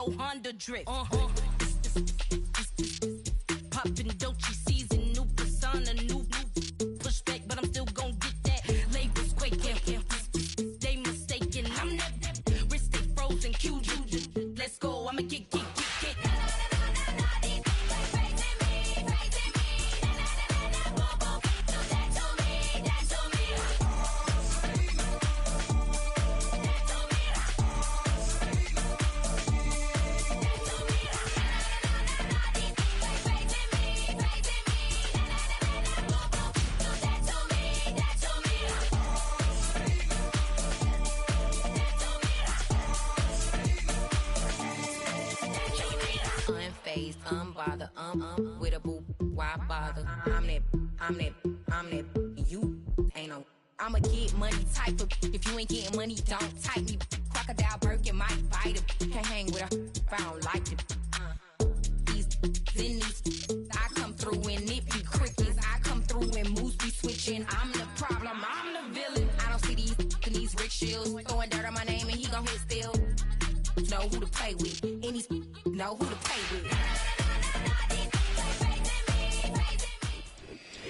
Honda drift. Poppin' Dolce season, new persona, new pushback, but I'm still gon' get that. Labels quaking, they mistaken. I'm that wrist stay frozen, QG. Let's go, I'ma get. Unfazed, unbothered, with a boo, why bother? I'm that, you ain't no. I'm a get money type of, if you ain't getting money, don't type me. Crocodile Birkin might bite him. Can't hang with her if I don't like it. These, I come through and it be crickets. I come through and moves be switching. I'm the problem, I'm the villain. I don't see these rickshaws throwing dirt on my name and he gon' hit still. Know who to play with, and he's know who to play with.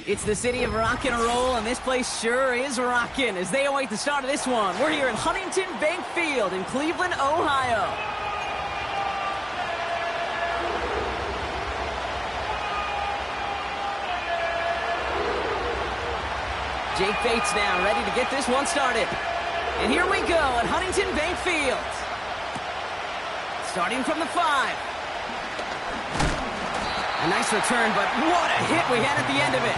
It's the city of rock and roll, and this place sure is rocking as they await the start of this one. We're here at Huntington Bank Field in Cleveland, Ohio. Jake Bates now ready to get this one started. And here we go at Huntington Bank Field. Starting from the 5. A nice return, but what a hit we had at the end of it.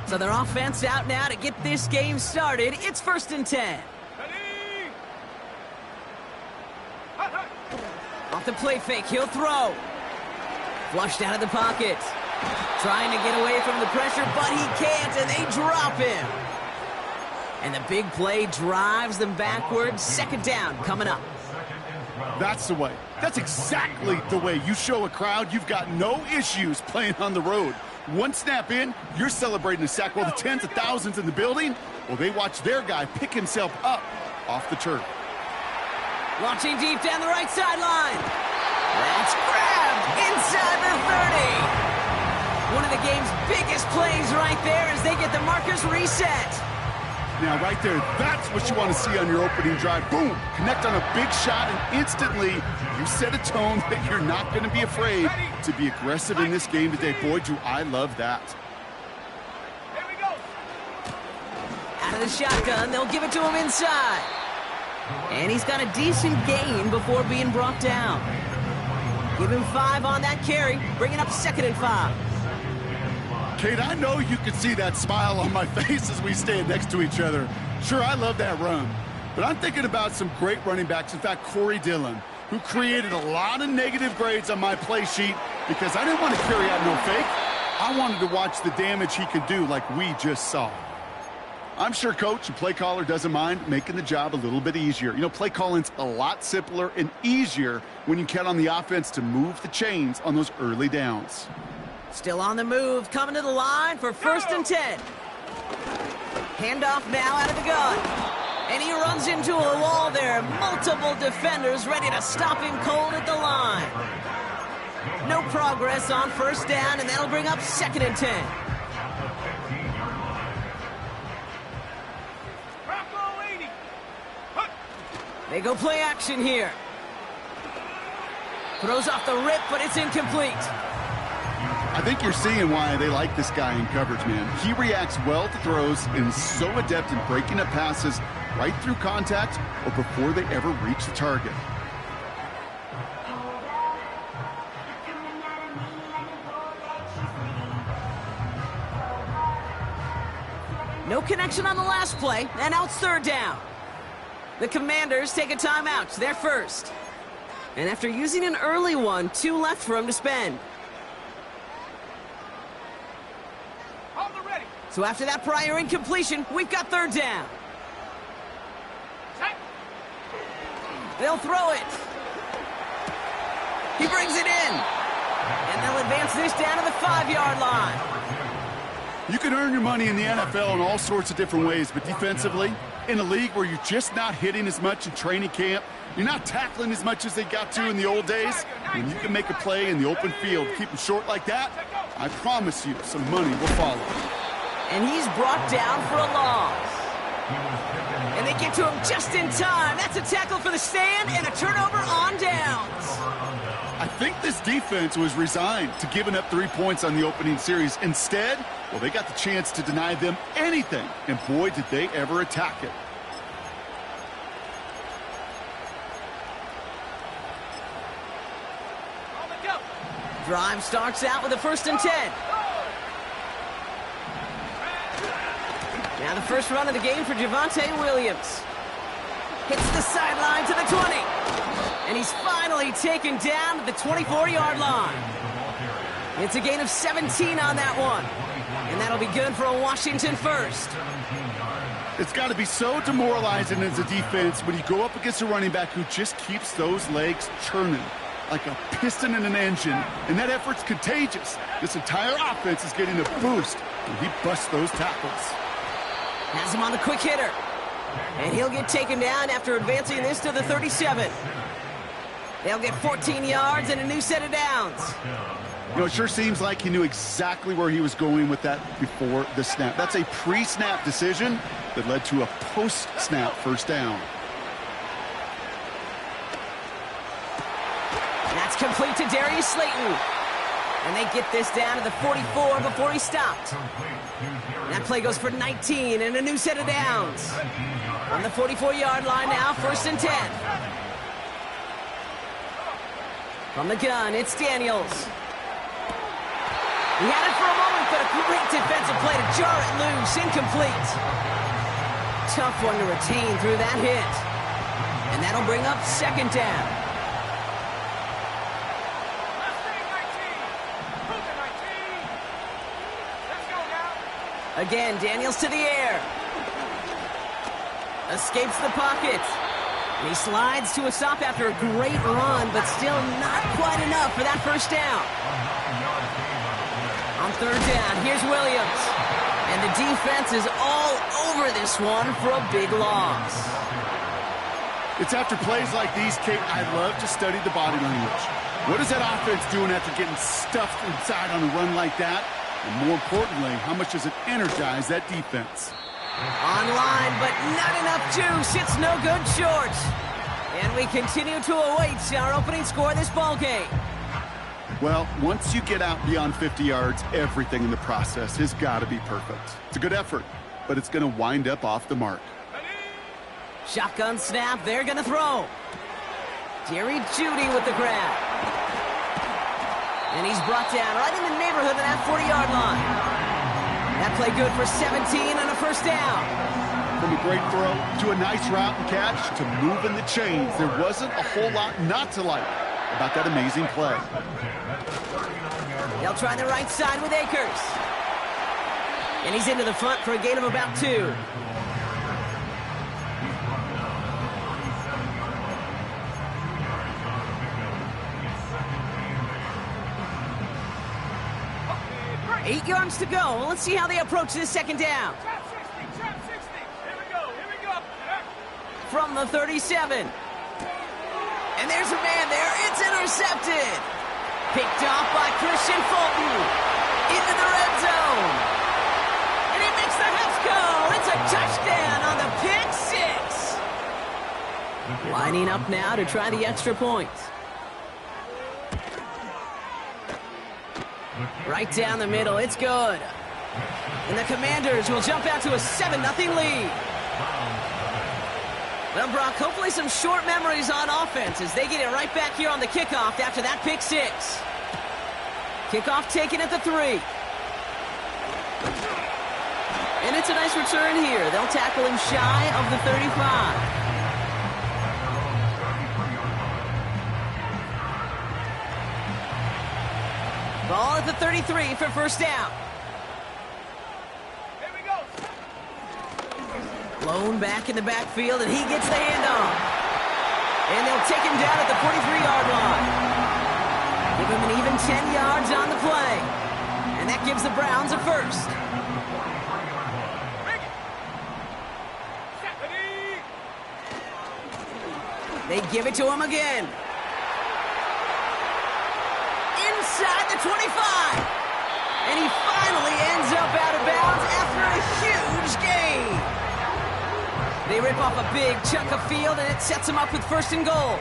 So their offense out now to get this game started. It's 1st and 10. Off the play fake, he'll throw. Flushed out of the pocket. Trying to get away from the pressure, but he can't, and they drop him. And the big play drives them backwards. 2nd down coming up. That's the way. That's exactly the way you show a crowd you've got no issues playing on the road. One snap in, you're celebrating a sack while the tens of thousands in the building, well, they watch their guy pick himself up off the turf. Launching deep down the right sideline. That's grabbed inside the 30. One of the game's biggest plays right there as they get the markers reset. Now, right there, that's what you want to see on your opening drive. Boom! Connect on a big shot, and instantly you set a tone that you're not going to be afraid to be aggressive in this game today. Boy, do I love that. Here we go. Out of the shotgun, they'll give it to him inside. And he's got a decent gain before being brought down. Give him 5 on that carry, bringing up 2nd and 5. Kate, I know you can see that smile on my face as we stand next to each other. Sure, I love that run. But I'm thinking about some great running backs. In fact, Corey Dillon, who created a lot of negative grades on my play sheet because I didn't want to carry out no fake. I wanted to watch the damage he could do like we just saw. I'm sure coach and play caller doesn't mind making the job a little bit easier. You know, play calling's a lot simpler and easier when you count on the offense to move the chains on those early downs. Still on the move, coming to the line for 1st and 10. Handoff now out of the gun. And he runs into a wall there. Multiple defenders ready to stop him cold at the line. No progress on 1st down, and that'll bring up 2nd and 10. They go play action here. Throws off the rip, but it's incomplete. I think you're seeing why they like this guy in coverage, man. He reacts well to throws and is so adept in breaking up passes right through contact or before they ever reach the target. No connection on the last play, and now it's 3rd down. The Commanders take a timeout. They're first. And after using an early one, 2 left for him to spend. So after that prior incompletion, we've got 3rd down. They'll throw it. He brings it in. And they'll advance this down to the 5-yard line. You can earn your money in the NFL in all sorts of different ways, but defensively, in a league where you're just not hitting as much in training camp, you're not tackling as much as they got to in the old days, when you can make a play in the open field, keep them short like that, I promise you some money will follow. And he's brought down for a loss. And they get to him just in time. That's a tackle for the stand and a turnover on downs. I think this defense was resigned to giving up 3 points on the opening series. Instead, well, they got the chance to deny them anything, and boy, did they ever attack it. Drive starts out with a 1st and 10. Now the first run of the game for Javonte Williams. Hits the sideline to the 20. And he's finally taken down to the 24-yard line. It's a gain of 17 on that one. And that'll be good for a Washington first. It's got to be so demoralizing as a defense when you go up against a running back who just keeps those legs churning like a piston in an engine, and that effort's contagious. This entire offense is getting a boost when he busts those tackles. Has him on the quick hitter. And he'll get taken down after advancing this to the 37. They'll get 14 yards and a new set of downs. You know, it sure seems like he knew exactly where he was going with that before the snap. That's a pre-snap decision that led to a post-snap first down. That's complete to Darius Slayton. And they get this down to the 44 before he stopped. That play goes for 19 and a new set of downs. On the 44-yard line now, 1st and 10. From the gun, it's Daniels. He had it for a moment, but a great defensive play to jar it loose. Incomplete. Tough one to retain through that hit. And that'll bring up 2nd down. Again, Daniels to the air. Escapes the pocket. And he slides to a stop after a great run, but still not quite enough for that first down. On 3rd down, here's Williams. And the defense is all over this one for a big loss. It's after plays like these, Kate, I love to study the body language. What is that offense doing after getting stuffed inside on a run like that? And more importantly, how much does it energize that defense? Online, but not enough juice. It's no good short. And we continue to await our opening score of this ball game. Well, once you get out beyond 50 yards, everything in the process has got to be perfect. It's a good effort, but it's going to wind up off the mark. Shotgun snap, they're going to throw. Jerry Jeudy with the grab. And he's brought down right in the neighborhood of that 40-yard line. That play good for 17 and a first down. From a great throw to a nice route and catch to moving the chains, there wasn't a whole lot not to like about that amazing play. They'll try the right side with Akers. And he's into the front for a gain of about 2. Eight yards to go. Well, let's see how they approach this 2nd down. Trap 60. Here we go. From the 37. And there's a man there. It's intercepted. Picked off by Christian Fulton. Into the red zone. And he makes the Huffs go. It's a touchdown on the pick 6. Lining up now to try the extra point. Right down the middle, it's good. And the Commanders will jump out to a 7-0 lead. Well, Brock, hopefully some short memories on offense as they get it right back here on the kickoff after that pick 6. Kickoff taken at the 3. And it's a nice return here. They'll tackle him shy of the 35. Ball at the 33 for first down. Here we go. Blown back in the backfield, and he gets the handoff. And they'll take him down at the 43-yard line. Give him an even 10 yards on the play. And that gives the Browns a first. They give it to him again. Inside the 25. And he finally ends up out of bounds after a huge gain. They rip off a big chunk of field, and it sets him up with first and goal.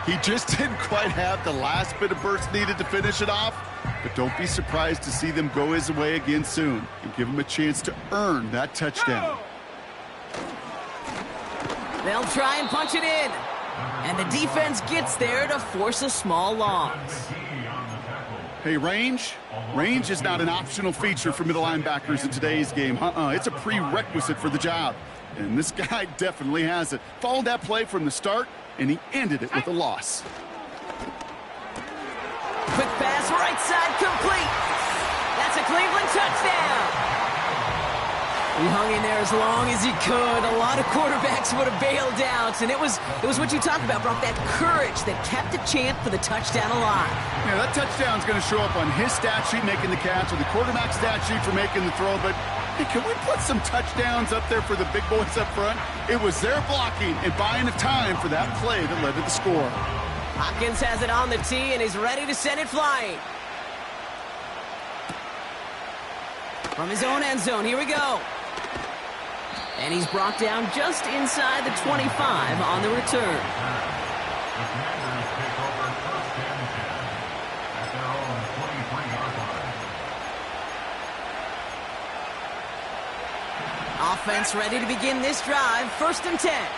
He just didn't quite have the last bit of burst needed to finish it off, but don't be surprised to see them go his way again soon and give him a chance to earn that touchdown. They'll try and punch it in. And the defense gets there to force a small loss. Hey, range is not an optional feature for middle linebackers in today's game. It's a prerequisite for the job. And this guy definitely has it. Followed that play from the start, and he ended it with a loss. Quick pass, right side, complete. That's a Cleveland touchdown. He hung in there as long as he could. A lot of quarterbacks would have bailed out, and it was what you talked about, Brock, that courage that kept the chant for the touchdown alive. Yeah, that touchdown's going to show up on his stat sheet making the catch or the quarterback stat sheet for making the throw, but hey, can we put some touchdowns up there for the big boys up front? It was their blocking and buying of time for that play that led to the score. Hopkins has it on the tee, and he's ready to send it flying. From his own end zone, here we go. And he's brought down just inside the 25 on the return. Offense ready to begin this drive. 1st and 10.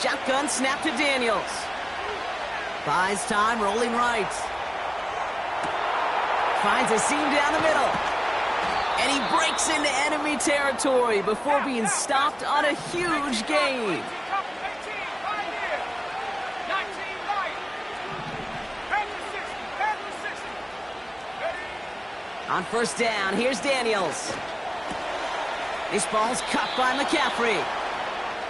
Shotgun snap to Daniels. Buys time, rolling right. Finds a seam down the middle. And he breaks into enemy territory before being stopped on a huge gain. On 1st down, here's Daniels. This ball's caught by McCaffrey.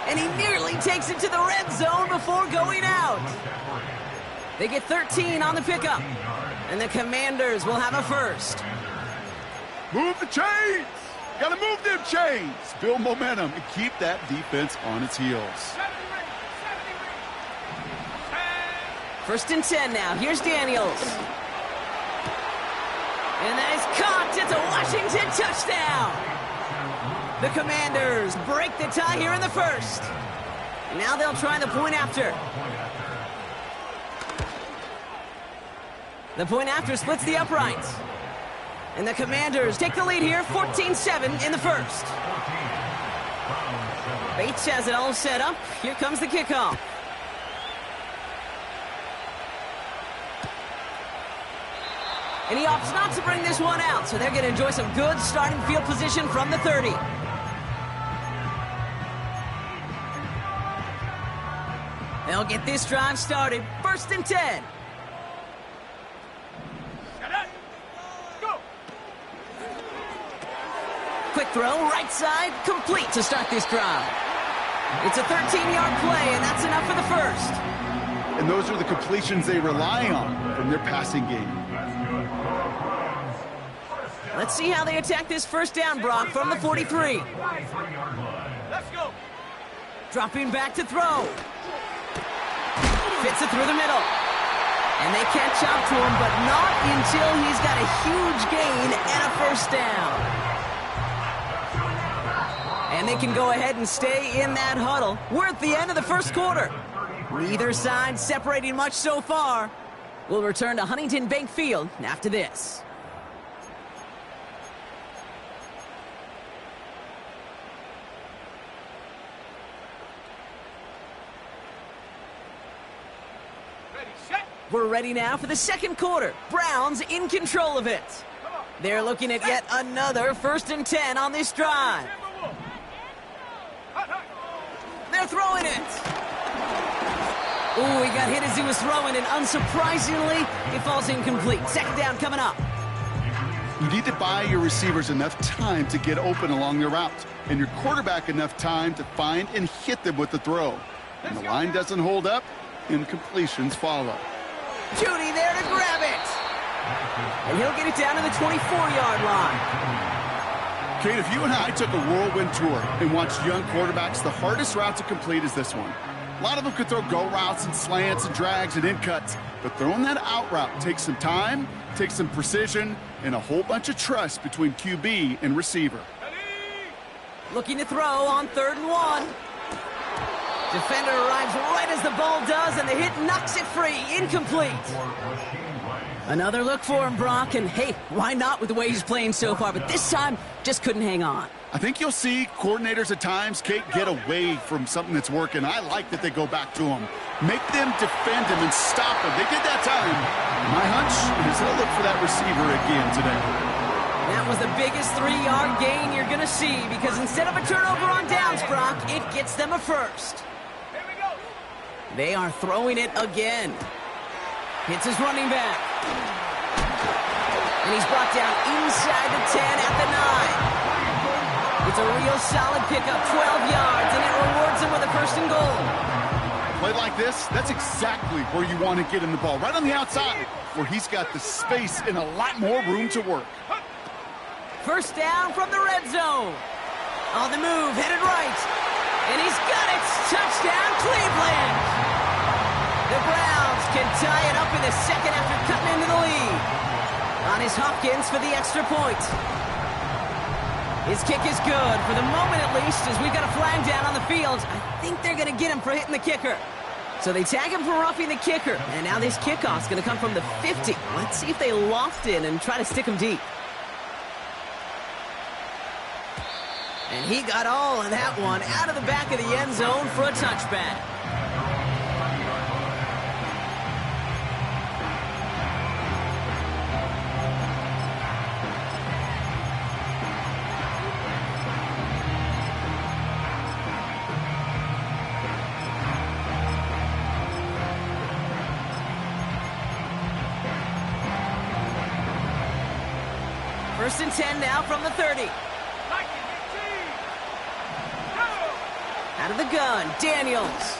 And he nearly takes it to the red zone before going out. They get 13 on the pickup. And the Commanders will have a first. Move the chains! Gotta move them chains! Build momentum and keep that defense on its heels. 1st and 10 now. Here's Daniels. And that is caught. It's a Washington touchdown. The Commanders break the tie here in the 1st. Now they'll try the point after. The point after splits the uprights. And the Commanders take the lead here, 14-7 in the 1st. Bates has it all set up. Here comes the kickoff. And he opts not to bring this one out, so they're going to enjoy some good starting field position from the 30. They'll get this drive started. 1st and 10. Quick throw, right side, complete to start this drive. It's a 13-yard play, and that's enough for the 1st. And those are the completions they rely on from their passing game. Let's see how they attack this 1st down, Brock, from the 43. Let's go. Dropping back to throw. Fits it through the middle. And they catch up to him, but not until he's got a huge gain and a 1st down. And they can go ahead and stay in that huddle. We're at the end of the 1st quarter. Neither side separating much so far. We'll return to Huntington Bank Field after this. Ready, set. We're ready now for the 2nd quarter. Browns in control of it. They're looking at yet another 1st and 10 on this drive. They're throwing it. Ooh, he got hit as he was throwing, and unsurprisingly, it falls incomplete. 2nd down coming up. You need to buy your receivers enough time to get open along their route, and your quarterback enough time to find and hit them with the throw. And the line doesn't hold up, incompletions follow. Judy there to grab it. And he'll get it down to the 24-yard line. Kate, if you and I took a whirlwind tour and watched young quarterbacks, the hardest route to complete is this one. A lot of them could throw go routes and slants and drags and in cuts, but throwing that out route takes some time, takes some precision, and a whole bunch of trust between QB and receiver. Looking to throw on 3rd and 1. Defender arrives right as the ball does, and the hit knocks it free. Incomplete. Another look for him, Brock, and hey, why not with the way he's playing so far? But this time, just couldn't hang on. I think you'll see coordinators at times, Kate, get away from something that's working. I like that they go back to him. Make them defend him and stop him. They did that time. My hunch is they'll look for that receiver again today. That was the biggest 3-yard gain you're going to see, because instead of a turnover on downs, Brock, it gets them a first. They are throwing it again. Hits his running back. And he's brought down inside the 10 at the 9. It's a real solid pickup, 12 yards, and it rewards him with a 1st and goal. Play like this, that's exactly where you want to get him the ball, right on the outside, where he's got the space and a lot more room to work. 1st down from the red zone. On the move, headed right. And he's got it. Touchdown, Cleveland. The Browns can tie it up in the 2nd after cutting into the lead. On his Hopkins for the extra point. His kick is good, for the moment at least, as we've got a flag down on the field. I think they're going to get him for hitting the kicker. So they tag him for roughing the kicker. And now this kickoff's going to come from the 50. Let's see if they loft in and try to stick him deep. And he got all of that one out of the back of the end zone for a touchback. First and 10 now from the 30. Out of the gun, Daniels.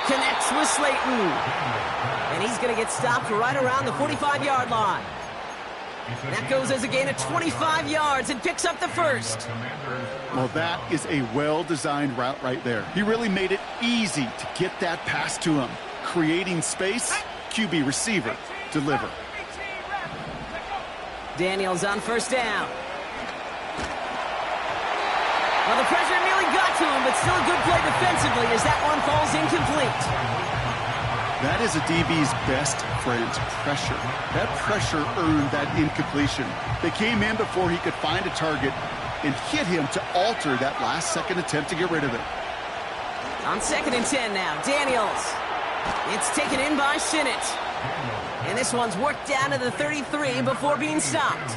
Connects with Slayton. And he's going to get stopped right around the 45-yard line. That goes as a gain of 25 yards and picks up the 1st. Well, that is a well-designed route right there. He really made it easy to get that pass to him. Creating space, QB receiver, deliver. Daniels on 1st down. Well, the pressure nearly got to him, but still a good play defensively as that one falls incomplete. That is a DB's best friend, pressure. That pressure earned that incompletion. They came in before he could find a target and hit him to alter that last-second attempt to get rid of it. On 2nd and 10 now, Daniels. It's taken in by Sinnott. And this one's worked down to the 33 before being stopped.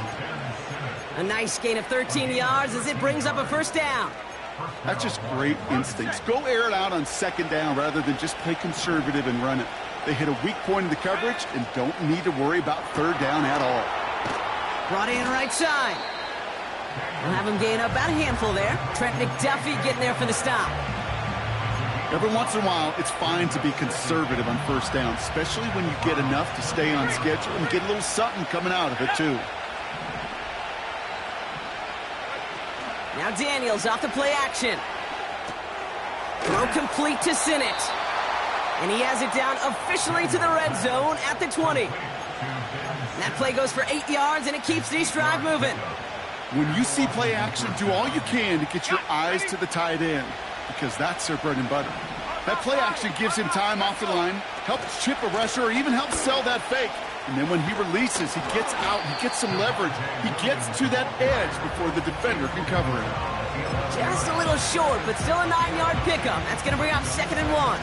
A nice gain of 13 yards as it brings up a 1st down. That's just great instincts. Go air it out on 2nd down rather than just play conservative and run it. They hit a weak point in the coverage and don't need to worry about 3rd down at all. Brought in right side. We'll have him gain about a handful there. Trent McDuffie getting there for the stop. Every once in a while, it's fine to be conservative on 1st down, especially when you get enough to stay on schedule and get a little something coming out of it, too. Now Daniels off the play action. Throw complete to Sinnott. And he has it down officially to the red zone at the 20. And that play goes for 8 yards, and it keeps this drive moving. When you see play action, do all you can to get your eyes to the tight end, because that's their bread and butter. That play action gives him time off the line, helps chip a rusher, or even helps sell that fake. And then when he releases, he gets out, he gets some leverage. He gets to that edge before the defender can cover him. Just a little short, but still a 9-yard pickup. That's going to bring up 2nd and 1.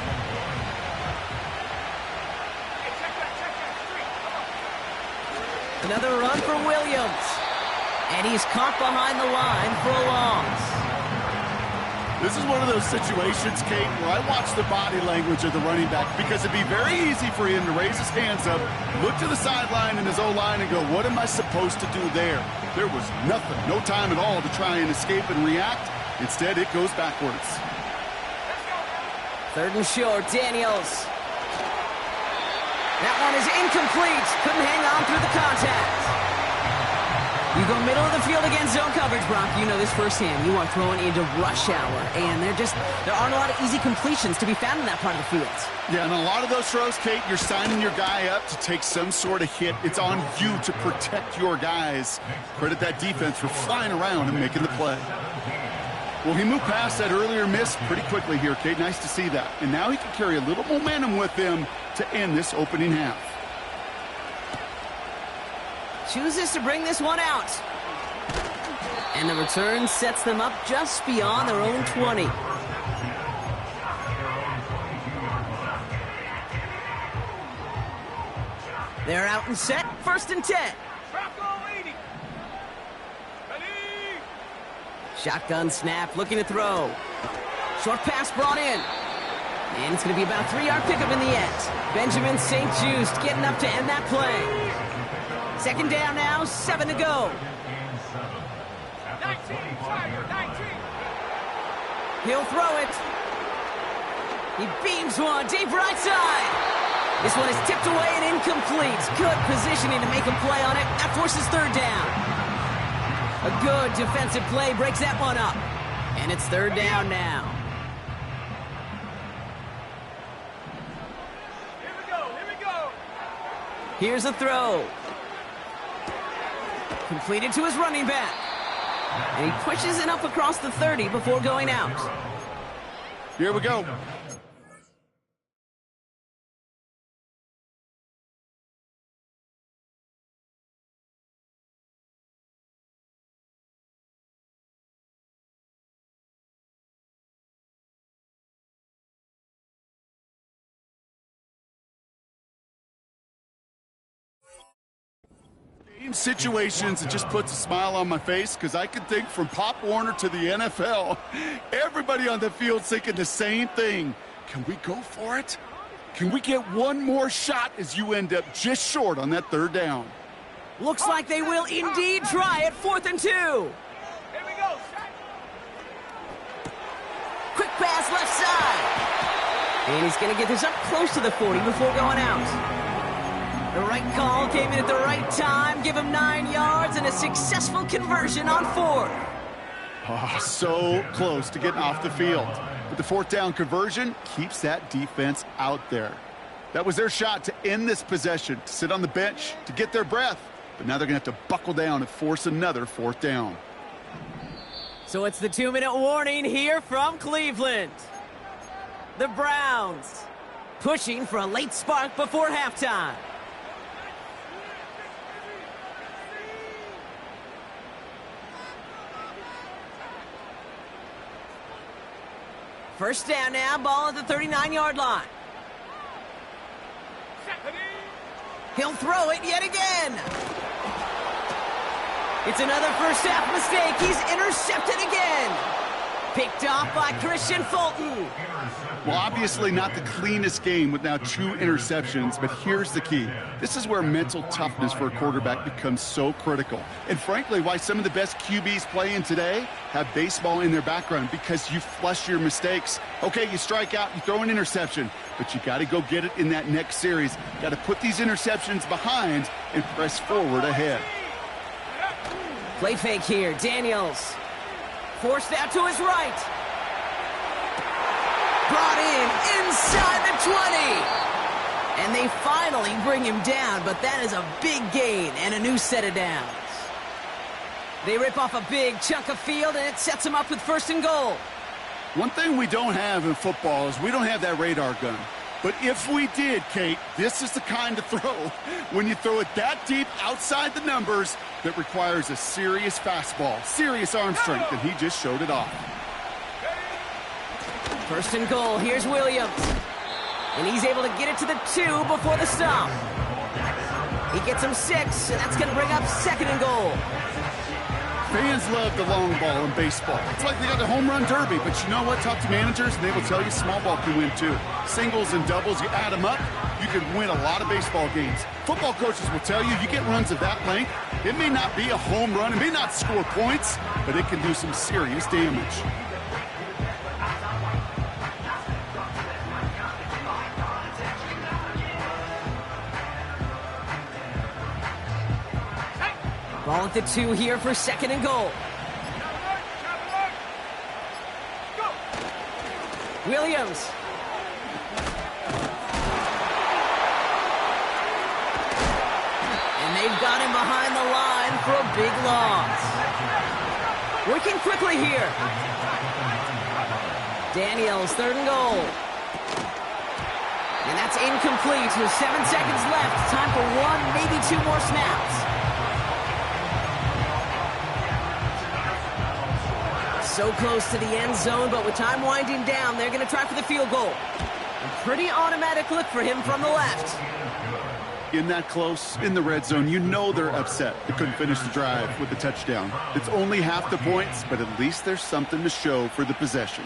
Another run for Williams. And he's caught behind the line for a loss. This is one of those situations, Kate, where I watch the body language of the running back because it'd be very easy for him to raise his hands up, look to the sideline in his O-line and go, what am I supposed to do there? There was nothing, no time at all to try and escape and react. Instead, it goes backwards. Third and short, Daniels. That one is incomplete. Couldn't hang on through the contact. You go middle of the field against zone coverage, Brock. You know this firsthand. You are throwing into rush hour, and there aren't a lot of easy completions to be found in that part of the field. Yeah, and a lot of those throws, Kate, you're signing your guy up to take some sort of hit. It's on you to protect your guys. Credit that defense for flying around and making the play. Well, he moved past that earlier miss pretty quickly here, Kate. Nice to see that. And now he can carry a little momentum with him to end this opening half. Chooses to bring this one out. And the return sets them up just beyond their own 20. They're out and set. 1st and 10. Shotgun snap, looking to throw. Short pass brought in. And it's going to be about a 3-yard pickup in the end. Benjamin St. Just getting up to end that play. 2nd down now, 7 to go. 19, Tiger, 19. He'll throw it. He beams one deep right side. This one is tipped away and incomplete. Good positioning to make a play on it. That forces 3rd down. A good defensive play breaks that one up. And it's 3rd down now. Here we go, here we go. Here's a throw. Completed to his running back. And he pushes it up across the 30 before going out. Here we go. Situations, it just puts a smile on my face because I can think from Pop Warner to the NFL, everybody on the field thinking the same thing. Can we go for it? Can we get one more shot as you end up just short on that 3rd down? Looks like they will indeed try it. 4th and 2. Here we go. Quick pass left side. And he's going to get this up close to the 40 before going out. The right call came in at the right time. Give him 9 yards and a successful conversion on 4th. Oh, so close to getting off the field. But the 4th down conversion keeps that defense out there. That was their shot to end this possession, to sit on the bench, to get their breath. But now they're going to have to buckle down and force another 4th down. So it's the 2-minute warning here from Cleveland. The Browns pushing for a late spark before halftime. First down now, ball at the 39-yard line. He'll throw it yet again. It's another first half mistake. He's intercepted again. Picked off by Christian Fulton. Well, obviously not the cleanest game with now 2 interceptions, but here's the key. This is where mental toughness for a quarterback becomes so critical. And frankly, why some of the best QBs playing today have baseball in their background, because you flush your mistakes. Okay, you strike out, you throw an interception, but you got to go get it in that next series. Got to put these interceptions behind and press forward ahead. Play fake here, Daniels. Forced out to his right. Brought in inside the 20. And they finally bring him down, but that is a big gain and a new set of downs. They rip off a big chunk of field, and it sets them up with 1st and goal. One thing we don't have in football is we don't have that radar gun. But if we did, Kate, this is the kind of throw, when you throw it that deep outside the numbers, that requires a serious fastball, serious arm strength, and he just showed it off. 1st and goal, here's Williams. And he's able to get it to the 2 before the stop. He gets him 6, and that's going to bring up 2nd and goal. Fans love the long ball in baseball. It's like they got the home run derby, but you know what? Talk to managers, and they will tell you small ball can win too. Singles and doubles, you add them up, you can win a lot of baseball games. Football coaches will tell you, you get runs of that length, it may not be a home run, it may not score points, but it can do some serious damage. Ball at the 2 here for second and goal. Williams. And they've got him behind the line for a big loss. Working quickly here. Daniels, third and goal. And that's incomplete with 7 seconds left. Time for 1, maybe 2 more snaps. So close to the end zone, but with time winding down, they're going to try for the field goal. A pretty automatic look for him from the left. In that close, in the red zone, you know they're upset they couldn't finish the drive with the touchdown. It's only half the points, but at least there's something to show for the possession.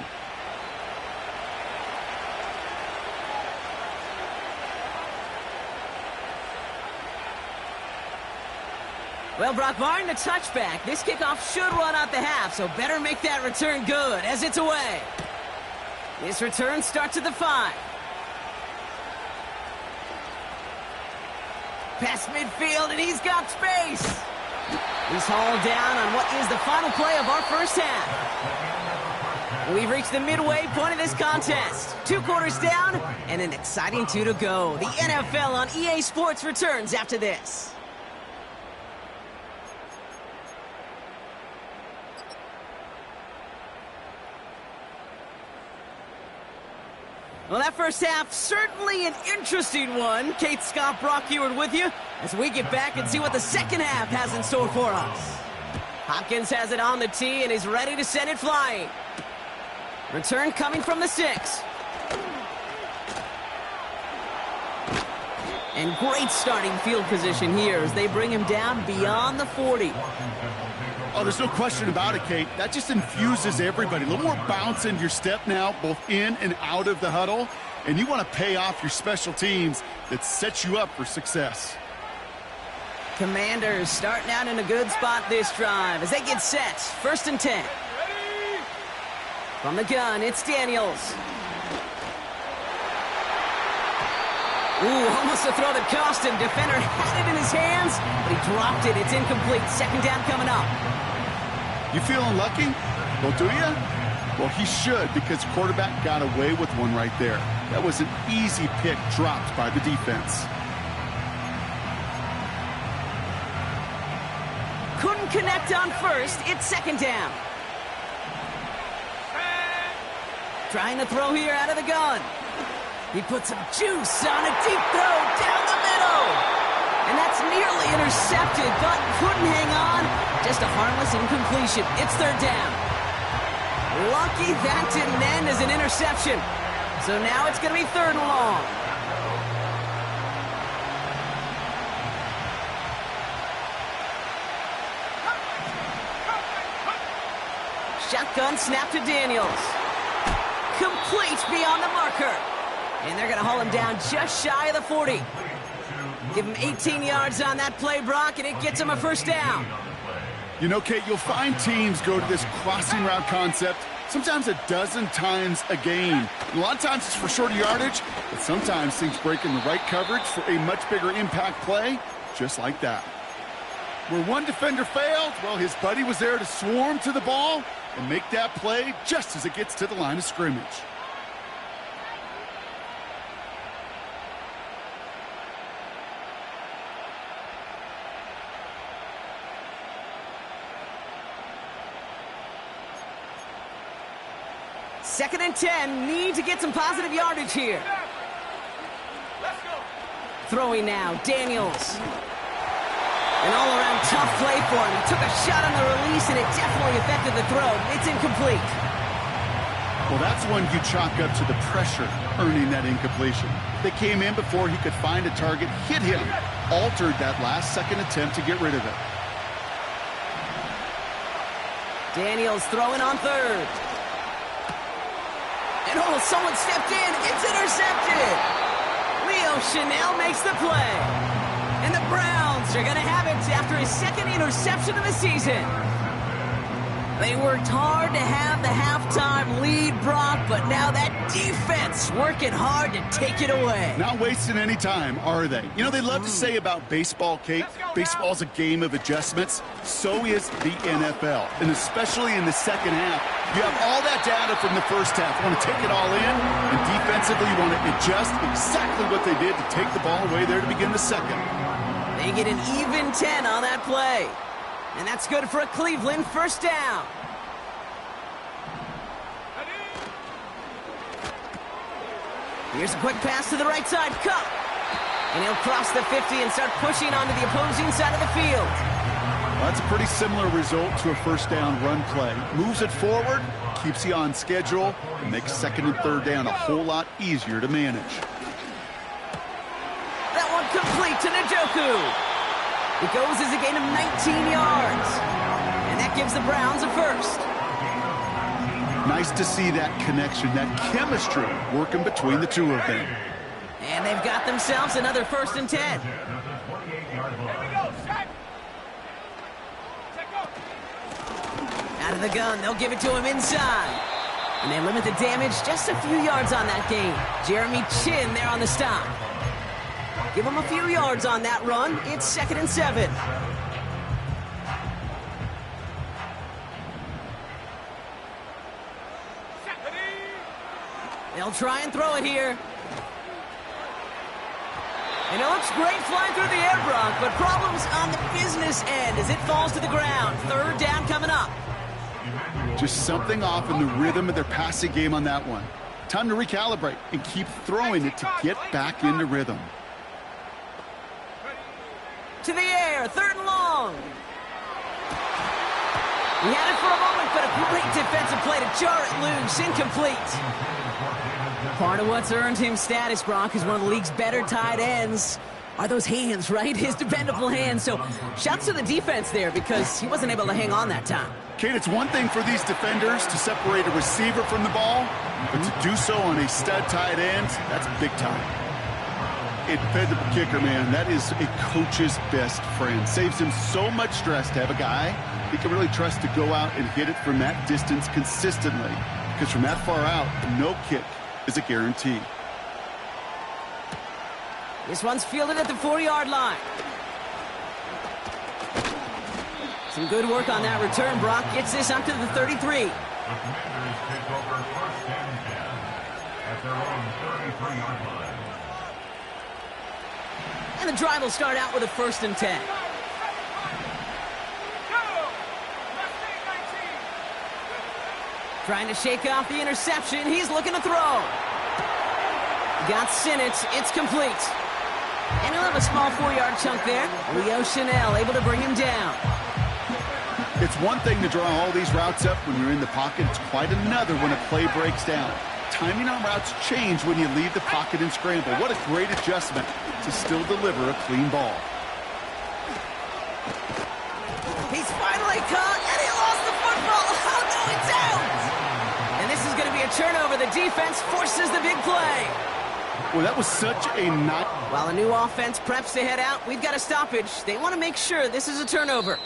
Well, Brock, barring the touchback, this kickoff should run out the half, so better make that return good as it's away. This return starts at the 5. Past midfield, and he's got space. He's hauled down on what is the final play of our first half. We've reached the midway point of this contest. 2 quarters down, and an exciting 2 to go. The NFL on EA Sports returns after this. Well, that first half, certainly an interesting one. Kate, Scott, Brock Ewart with you as we get back and see what the second half has in store for us. Hopkins has it on the tee and is ready to send it flying. Return coming from the 6. And great starting field position here as they bring him down beyond the 40. Oh, there's no question about it, Kate. That just infuses everybody. A little more bounce in your step now, both in and out of the huddle. And you want to pay off your special teams that sets you up for success. Commanders starting out in a good spot this drive as they get set. 1st and 10. From the gun, it's Daniels. Ooh, almost a throw that cost him. Defender had it in his hands, but he dropped it. It's incomplete. Second down coming up. You feeling lucky? Well, do you? Well, he should, because quarterback got away with one right there. That was an easy pick dropped by the defense. Couldn't connect on first. It's second down. Trying to throw here out of the gun. He put some juice on a deep throw down the middle. And that's nearly intercepted, but couldn't hang on. Just a harmless incompletion. It's third down. Lucky that didn't end as an interception. So now it's going to be 3rd and long. Shotgun snap to Daniels. Complete beyond the marker. And they're going to haul him down just shy of the 40. Give him 18 yards on that play, Brock, and it gets him a first down. You know, Kate, you'll find teams go to this crossing route concept sometimes a dozen times a game. And a lot of times it's for shorter yardage, but sometimes things break in the right coverage for a much bigger impact play, just like that. Where one defender failed, well, his buddy was there to swarm to the ball and make that play just as it gets to the line of scrimmage. Second and 10, need to get some positive yardage here. Let's go. Throwing now, Daniels. An all-around tough play for him. He took a shot on the release, and it definitely affected the throw. It's incomplete. Well, that's one you chalk up to the pressure earning that incompletion. They came in before he could find a target, hit him, altered that last-second attempt to get rid of it. Daniels throwing on third. And oh, someone stepped in. It's intercepted. Leo Chanel makes the play. And the Browns are going to have it after his second interception of the season. They worked hard to have the halftime lead, Brock, but now that defense working hard to take it away. Not wasting any time, are they? You know, they love to say about baseball, Kate, baseball's a game of adjustments. So is the NFL, and especially in the second half. You have all that data from the first half. You want to take it all in, and defensively you want to adjust exactly what they did to take the ball away there to begin the second. They get an even 10 on that play. And that's good for a Cleveland first down. Here's a quick pass to the right side. Cup. And he'll cross the 50 and start pushing onto the opposing side of the field. Well, that's a pretty similar result to a first down run play. Moves it forward, keeps you on schedule, and makes second and third down a whole lot easier to manage. That one complete to Njoku. It goes as a gain of 19 yards. And that gives the Browns a first. Nice to see that connection, that chemistry working between the two of them. And they've got themselves another first and 10. Out of the gun, they'll give it to him inside. And they limit the damage just a few yards on that gain. Jeremy Chin there on the stop. Give him a few yards on that run. It's second and 7. They'll try and throw it here. And it looks great flying through the air, Brock, but problems on the business end as it falls to the ground. Third down coming up. Just something off in the rhythm of their passing game on that one. Time to recalibrate and keep throwing it to get back into rhythm. To the air, third and long. He had it for a moment, but a great defensive play to jar it loose. Incomplete. Part of what's earned him status, Brock, is one of the league's better tight ends. Are those hands, right? His dependable hands. So shouts to the defense there because he wasn't able to hang on that time. Kate, it's one thing for these defenders to separate a receiver from the ball, but to do so on a stud tight end, that's big time. A dependable kicker, man, that is a coach's best friend. Saves him so much stress to have a guy he can really trust to go out and hit it from that distance consistently. Because from that far out, no kick is a guarantee. This one's fielded at the 4-yard line. Some good work on that return. Brock gets this up to the 33. And the drive will start out with a first and 10. Trying to shake off the interception. He's looking to throw. Got Sinnott. It's complete. And he'll have a small 4-yard chunk there. Leo Chanel able to bring him down. It's one thing to draw all these routes up when you're in the pocket. It's quite another when a play breaks down. Timing on routes change when you leave the pocket and scramble. What a great adjustment to still deliver a clean ball. He's finally caught, and he lost the football. Oh, no, it's out. And this is going to be a turnover. The defense forces the big play. Well, that was such a not... While a new offense preps to head out, we've got a stoppage. They want to make sure this is a turnover.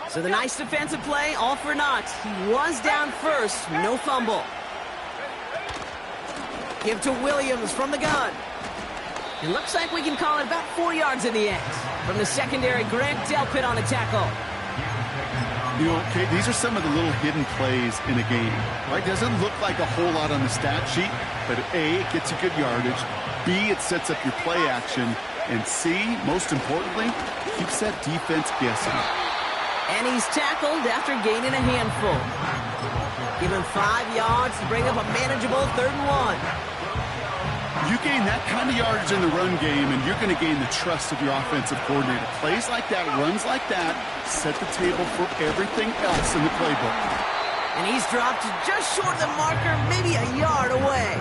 So the nice defensive play, all for naught. He was down first, no fumble. Give to Williams from the gun. It looks like we can call it about 4 yards in the end. From the secondary, Greg Delpit on a tackle. You know, Kate, these are some of the little hidden plays in a game. Right? Doesn't look like a whole lot on the stat sheet, but A, it gets you good yardage. B, it sets up your play action. And C, most importantly, keeps that defense guessing. And he's tackled after gaining a handful. Give him 5 yards to bring up a manageable 3rd and 1. You gain that kind of yardage in the run game, and you're going to gain the trust of your offensive coordinator. Plays like that, runs like that, set the table for everything else in the playbook. And he's dropped just short of the marker, maybe a yard away.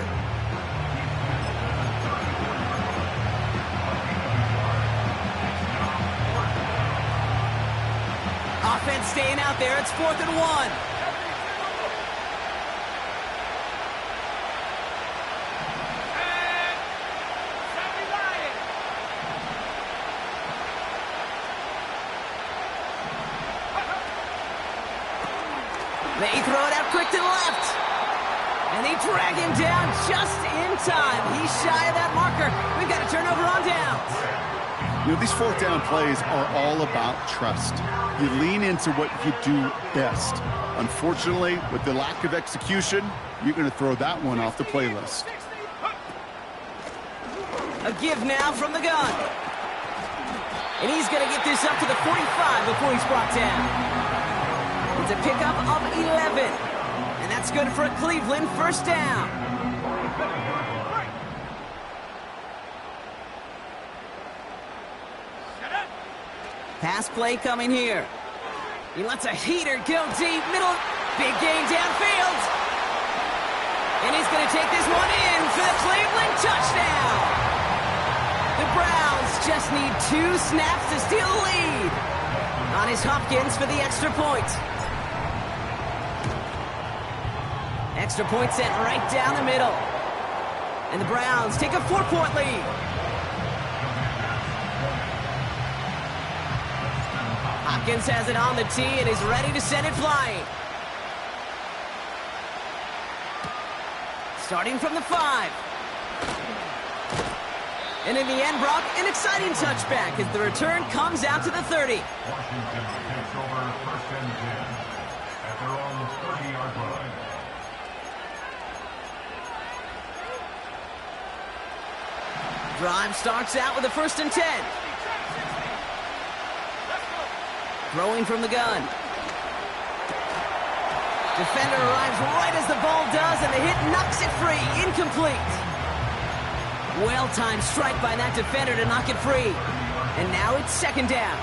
Offense staying out there. It's 4th and 1. They throw it out quick to the left. And they drag him down just in time. He's shy of that marker. We've got a turnover on downs. You know, these 4th down plays are all about trust. You lean into what you do best. Unfortunately, with the lack of execution, you're going to throw that one off the playlist. A give now from the gun. And he's going to get this up to the 45 before he's brought down. It's a pickup of 11. And that's good for a Cleveland 1st down. Pass play coming here. He lets a heater go deep. Middle. Big gain downfield. And he's going to take this one in for the Cleveland touchdown. The Browns just need 2 snaps to steal the lead. On his Hopkins for the extra point. Extra point sent right down the middle. And the Browns take a 4-point lead. Hopkins has it on the tee and is ready to send it flying. Starting from the 5. And in the end, Brock, an exciting touchback as the return comes out to the 30. Washington takes over 1st and 10 at their own 30-yard line. Drive starts out with a 1st and 10. Throwing from the gun. Defender arrives right as the ball does, and the hit knocks it free. Incomplete. Well-timed strike by that defender to knock it free. And now it's 2nd down.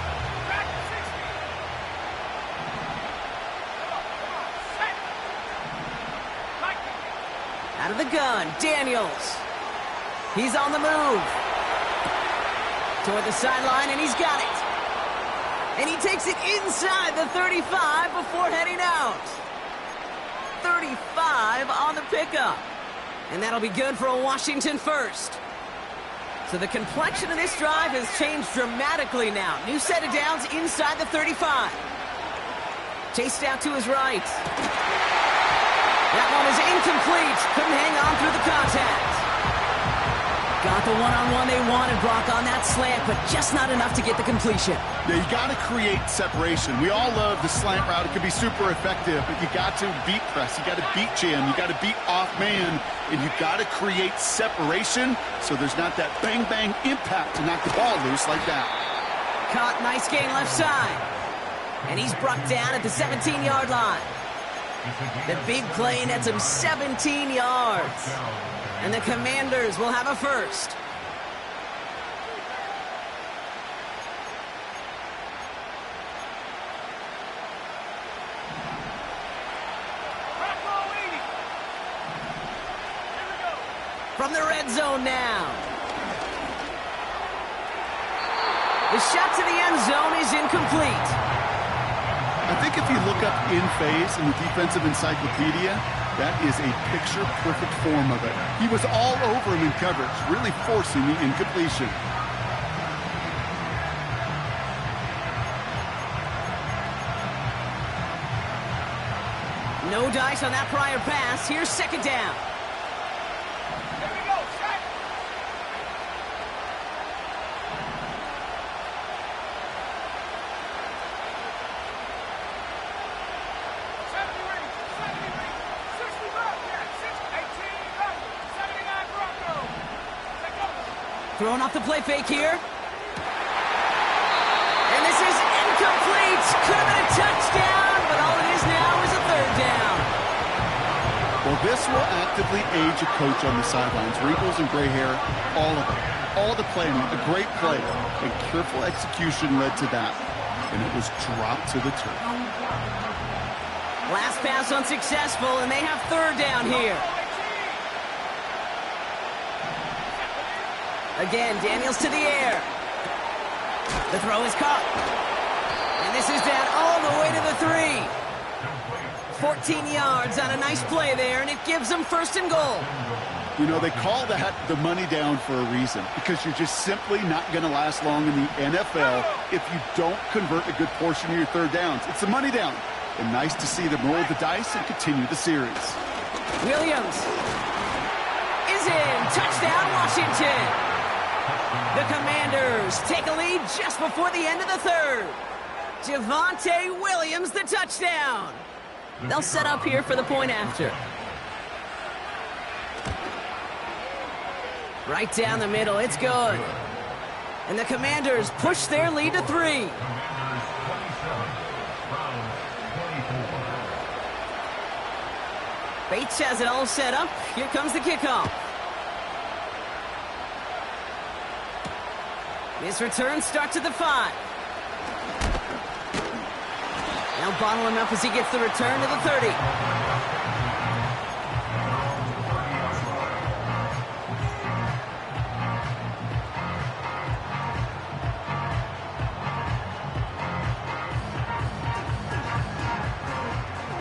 Out of the gun, Daniels. He's on the move. Toward the sideline, and he's got it. And he takes it inside the 35 before heading out. 35 on the pickup. And that'll be good for a Washington 1st. So the complexion of this drive has changed dramatically now. New set of downs inside the 35. Chased out to his right. That one is incomplete. Couldn't hang on through the contact. Got the one-on-one they wanted, Brock, on that slant, but just not enough to get the completion. Yeah, you got to create separation. We all love the slant route. It can be super effective, but you got to beat press. You got to beat jam. You got to beat off man, and you got to create separation so there's not that bang-bang impact to knock the ball loose like that. Caught, nice gain left side. And he's brought down at the 17-yard line. The big play nets him 17 yards. And the Commanders will have a 1st. From the red zone now. The shot to the end zone is incomplete. I think if you look up in phase in the defensive encyclopedia, that is a picture-perfect form of it. He was all over him in coverage, really forcing the incompletion. No dice on that prior pass. Here's 2nd down. Throwing off the play fake here. And this is incomplete. Could have been a touchdown, but all it is now is a 3rd down. Well, this will actively age a coach on the sidelines. Wrinkles and gray hair, all of it. All the planning, a great play, and careful execution led to that. And it was dropped to the turf. Last pass unsuccessful, and they have third down here. Again, Daniels to the air. The throw is caught. And this is down all the way to the 3. 14 yards on a nice play there, and it gives them first and goal. You know, they call that the money down for a reason, because you're just simply not going to last long in the NFL if you don't convert a good portion of your third downs. It's the money down. And nice to see them roll the dice and continue the series. Williams is in. Touchdown, Washington. The Commanders take a lead just before the end of the third. Javonte Williams, the touchdown. They'll set up here for the point after. Right down the middle, it's good. And the Commanders push their lead to 3. Bates has it all set up. Here comes the kickoff. This return starts at the 5. Now bottle him up as he gets the return to the 30.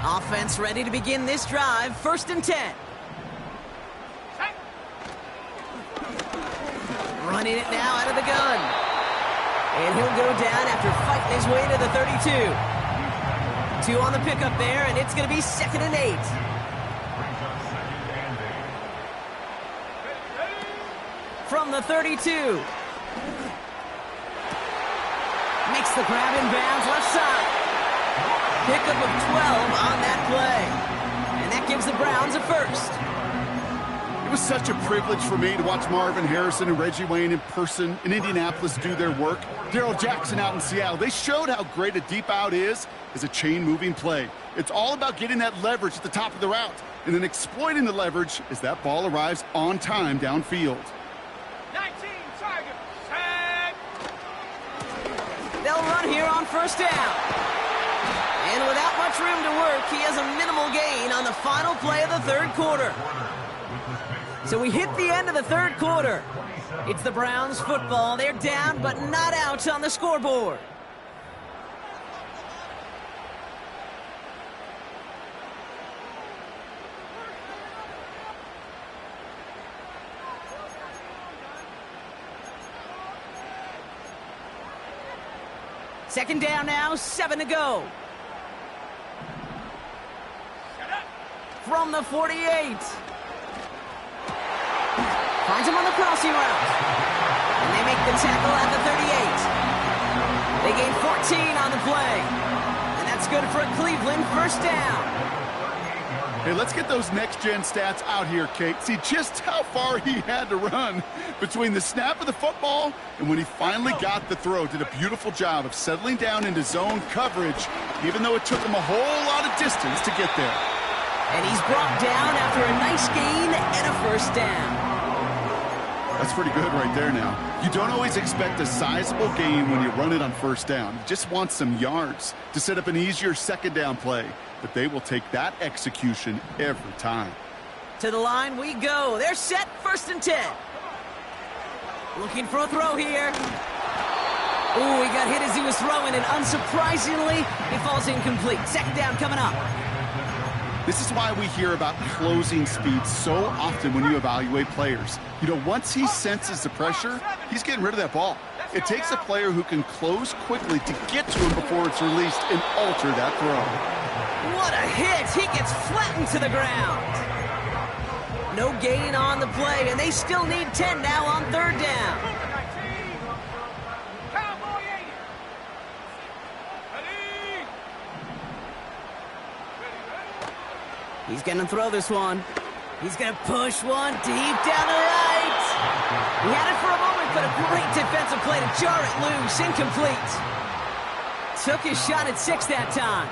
Offense ready to begin this drive. First and 10. Running it now out of the gun. And he'll go down after fighting his way to the 32. 2 on the pickup there, and it's going to be 2nd and 8. From the 32. Makes the grab in bounds left side. Pickup of 12 on that play. And that gives the Browns a first. It was such a privilege for me to watch Marvin Harrison and Reggie Wayne in person in Indianapolis do their work. Darrell Jackson out in Seattle. They showed how great a deep out is as a chain-moving play. It's all about getting that leverage at the top of the route and then exploiting the leverage as that ball arrives on time downfield. 19, target, tag. They'll run here on first down. And without much room to work, he has a minimal gain on the final play of the third quarter. So we hit the end of the third quarter. It's the Browns football. They're down, but not out on the scoreboard. Second down now, 7 to go. From the 48. Finds him on the crossing route. And they make the tackle at the 38. They gain 14 on the play. And that's good for a Cleveland first down. Hey, let's get those next-gen stats out here, Kate. See just how far he had to run between the snap of the football and when he finally got the throw. Did a beautiful job of settling down into zone coverage, even though it took him a whole lot of distance to get there. And he's brought down after a nice gain and a first down. That's pretty good right there now. You don't always expect a sizable gain when you run it on first down. You just want some yards to set up an easier second down play. But they will take that execution every time. To the line we go. They're set, 1st and 10. Looking for a throw here. Ooh, he got hit as he was throwing, and unsurprisingly, he falls incomplete. Second down coming up. This is why we hear about closing speed so often when you evaluate players. You know, once he senses the pressure, he's getting rid of that ball. It takes a player who can close quickly to get to him before it's released and alter that throw. What a hit! He gets flattened to the ground. No gain on the play, and they still need 10 now on third down. He's going to throw this one. He's going to push one deep down the right. He had it for a moment, but a great defensive play to jar it loose. Incomplete. Took his shot at 6 that time.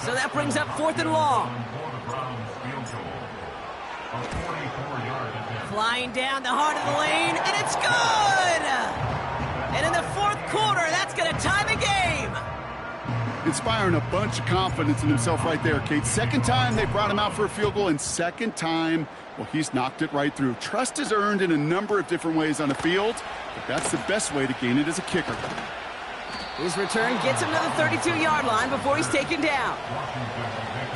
So that brings up 4th and long. Flying down the heart of the lane, and it's good! And in the 4th quarter, that's going to tie the game. inspiring a bunch of confidence in himself right there, Kate. Second time they brought him out for a field goal, and second time, well, he's knocked it right through. Trust is earned in a number of different ways on the field, but that's the best way to gain it as a kicker. His return gets him to the 32-yard line before he's taken down.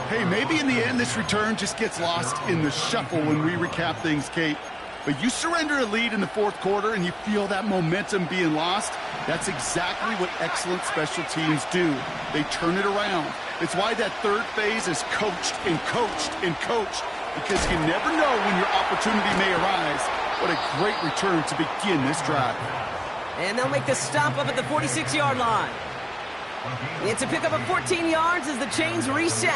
Hey, maybe in the end this return just gets lost in the shuffle when we recap things, Kate. But you surrender a lead in the fourth quarter and you feel that momentum being lost. That's exactly what excellent special teams do. They turn it around. It's why that third phase is coached and coached and coached, because you never know when your opportunity may arise. What a great return to begin this drive. And they'll make the stop up at the 46-yard line. It's a pickup of 14 yards as the chains reset.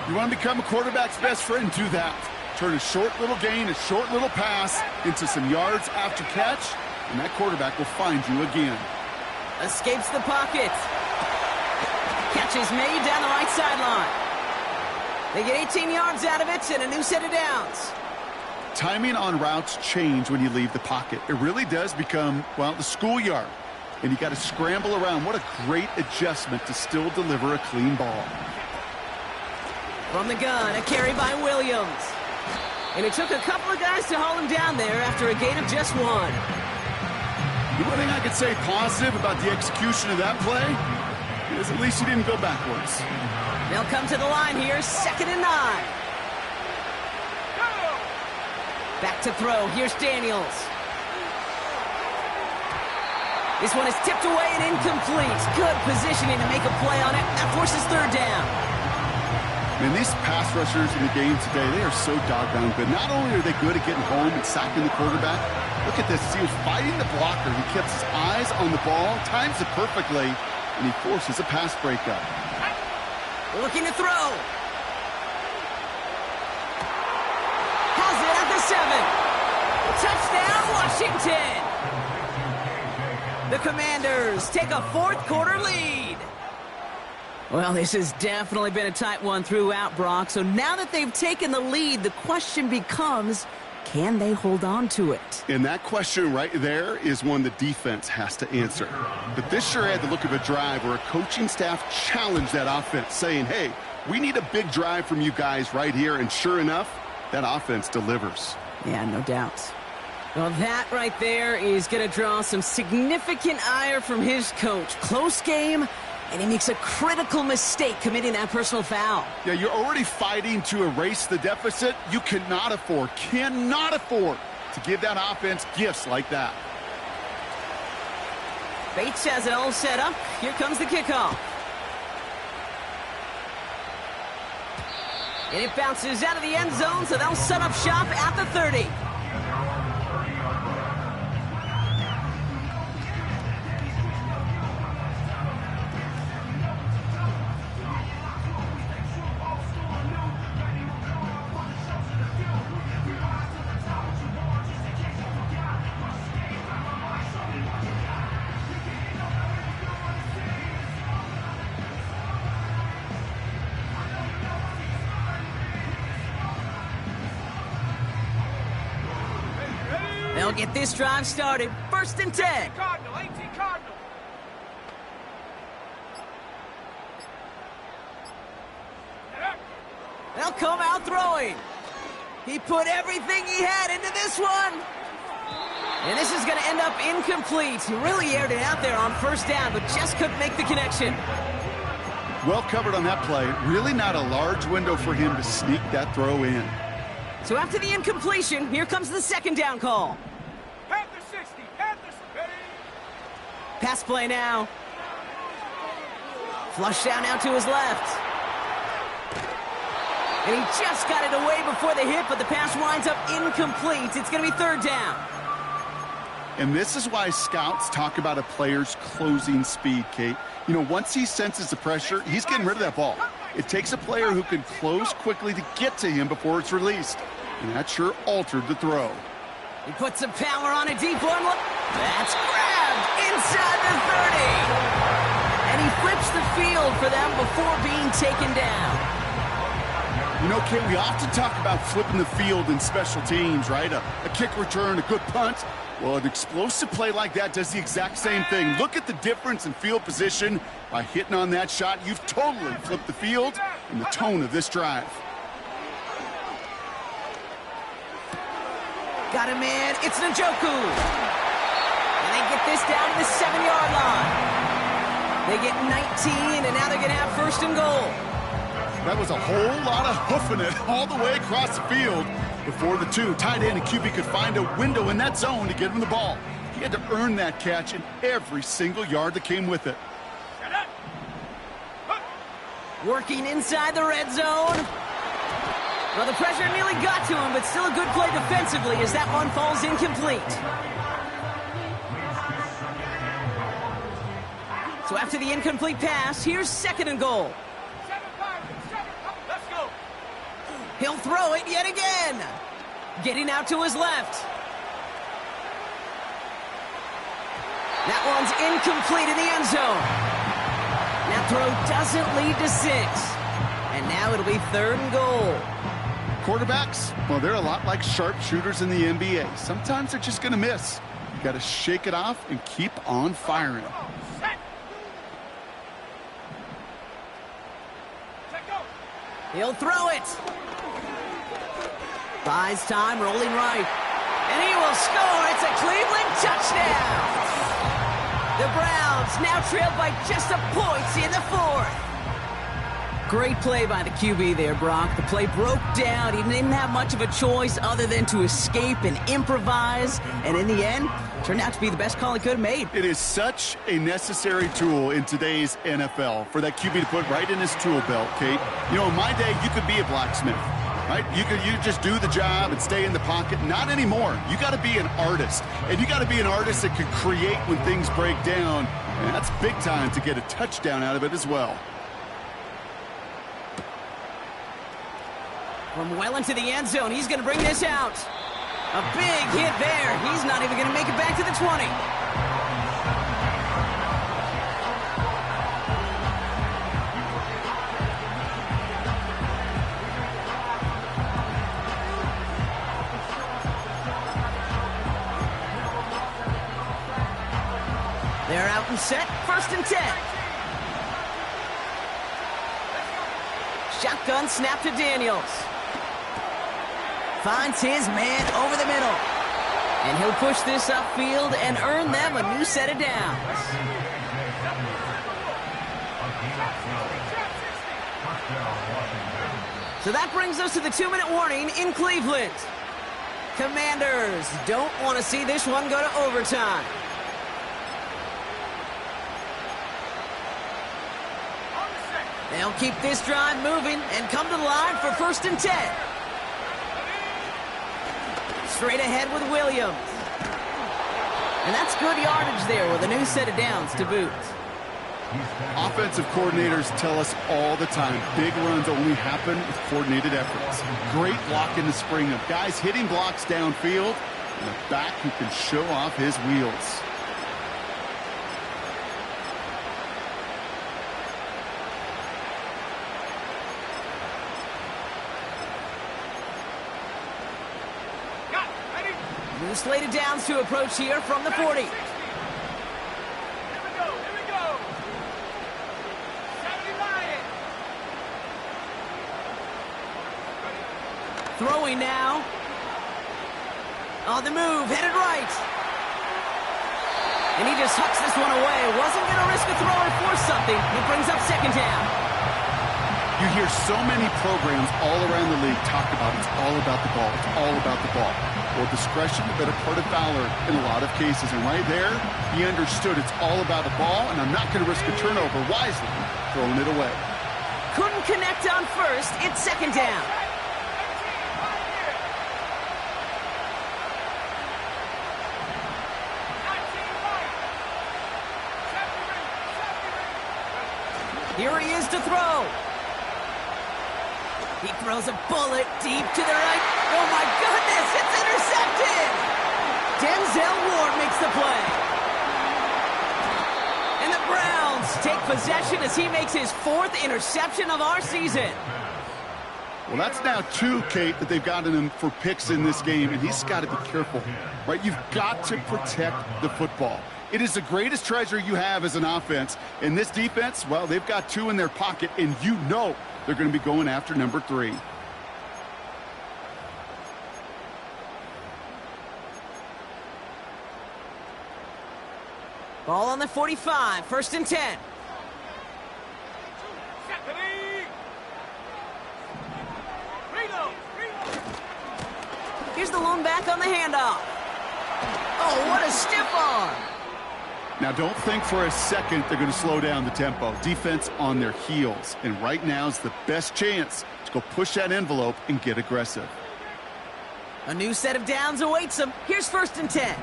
You want to become a quarterback's best friend, do that. Turn a short little gain, a short little pass into some yards after catch, and that quarterback will find you again. Escapes the pocket. Catch is made down the right sideline. They get 18 yards out of it and a new set of downs. Timing on routes change when you leave the pocket. It really does become, well, the schoolyard. And you got to scramble around. What a great adjustment to still deliver a clean ball. From the gun, a carry by Williams. And it took a couple of guys to haul him down there after a gain of just one. The one thing I could say positive about the execution of that play is at least he didn't go backwards. They'll come to the line here, 2nd and 9. Back to throw, here's Daniels. This one is tipped away and incomplete. Good positioning to make a play on it. That forces third down. Man, these pass rushers in the game today, they are so doggone good. Not only are they good at getting home and sacking the quarterback, look at this. He was fighting the blocker. He kept his eyes on the ball, times it perfectly, and he forces a pass breakup. Looking to throw. Has it at the 7. Touchdown, Washington. The Commanders take a fourth-quarter lead. Well, this has definitely been a tight one throughout, Brock. So now that they've taken the lead, the question becomes, can they hold on to it? And that question right there is one the defense has to answer. But this sure had the look of a drive where a coaching staff challenged that offense, saying, hey, we need a big drive from you guys right here. And sure enough, that offense delivers. Yeah, no doubt. Well, that right there is going to draw some significant ire from his coach. Close game, and he makes a critical mistake committing that personal foul. Yeah, you're already fighting to erase the deficit. You cannot afford to give that offense gifts like that. Bates has it all set up. Here comes the kickoff. And it bounces out of the end zone, so they'll set up shop at the 30. They'll get this drive started. 1st and 10. Cardinal, 18 Cardinal. They'll come out throwing. He put everything he had into this one. And this is going to end up incomplete. He really aired it out there on 1st down, but just couldn't make the connection. Well covered on that play. Really not a large window for him to sneak that throw in. So after the incompletion, here comes the 2nd down call. Panther 60, Panthers ready. Pass play now. Flush down now to his left. And he just got it away before the hit, but the pass winds up incomplete. It's going to be 3rd down. And this is why scouts talk about a player's closing speed, Kate. You know, once he senses the pressure, he's getting rid of that ball. It takes a player who can close quickly to get to him before it's released. And that sure altered the throw. He puts some power on a deep one. That's grabbed inside the 30. And he flips the field for them before being taken down. You know, Kate, we often talk about flipping the field in special teams, right? A kick return, a good punt. Well, an explosive play like that does the exact same thing. Look at the difference in field position. By hitting on that shot, you've totally flipped the field and the tone of this drive. Got a man. It's Njoku. And they get this down to the 7-yard line. They get 19, and now they're going to have first and goal. That was a whole lot of hoofing it all the way across the field before the two tight end and QB could find a window in that zone to get him the ball. He had to earn that catch in every single yard that came with it. Working inside the red zone. Well, the pressure nearly got to him, but still a good play defensively as that one falls incomplete. So after the incomplete pass, here's second and goal. Let's go. He'll throw it yet again. Getting out to his left. That one's incomplete in the end zone. That throw doesn't lead to 6. And now it'll be third and goal. Quarterbacks, well, they're a lot like sharpshooters in the NBA. Sometimes they're just going to miss. You got to shake it off and keep on firing. He'll throw it. Buys time, rolling right. And he will score. It's a Cleveland touchdown. The Browns now trailed by just a point in the 4th. Great play by the QB there, Brock. The play broke down. He didn't have much of a choice other than to escape and improvise. And in the end, turned out to be the best call he could have made. It is such a necessary tool in today's NFL for that QB to put right in his tool belt, Kate. You know, in my day, you could be a blacksmith, right? You just do the job and stay in the pocket. Not anymore. You got to be an artist. And you got to be an artist that can create when things break down. And that's big time to get a touchdown out of it as well. From well into the end zone, he's going to bring this out. A big hit there. He's not even going to make it back to the 20. They're out and set. First and 10. Shotgun snap to Daniels. Finds his man over the middle. And he'll push this upfield and earn them a new set of downs. So that brings us to the 2-minute warning in Cleveland. Commanders don't want to see this one go to overtime. They'll keep this drive moving and come to the line for first and 10. Straight ahead with Williams. And that's good yardage there with a new set of downs to boot. Offensive coordinators tell us all the time, big runs only happen with coordinated efforts. Great block in the spring of guys hitting blocks downfield and a back who can show off his wheels. New slate of downs to approach here from the 40. Here we go. 70 Lions. Throwing now. On the move, headed right. And he just hucks this one away. Wasn't going to risk a throw or force something. It brings up second down. You hear so many programs all around the league talk about it's all about the ball. It's all about the ball. Well, discretion, the better part of valor in a lot of cases. And right there, he understood it's all about the ball, and I'm not going to risk a turnover wisely, throwing it away. Couldn't connect on first. It's second down. Here he is to throw. He throws a bullet deep to the right. Oh, my goodness, it's intercepted. Denzel Ward makes the play. And the Browns take possession as he makes his 4th interception of our season. Well, that's now 2, Kate, that they've gotten him for picks in this game, and he's got to be careful, right? You've got to protect the football. It is the greatest treasure you have as an offense. And this defense, well, they've got 2 in their pocket, and you know they're going to be going after number 3. Ball on the 45, 1st and 10. Here's the lone back on the handoff. Oh, what a stiff arm. Now, don't think for a second they're going to slow down the tempo. Defense on their heels. And right now is the best chance to go push that envelope and get aggressive. A new set of downs awaits them. Here's 1st and 10.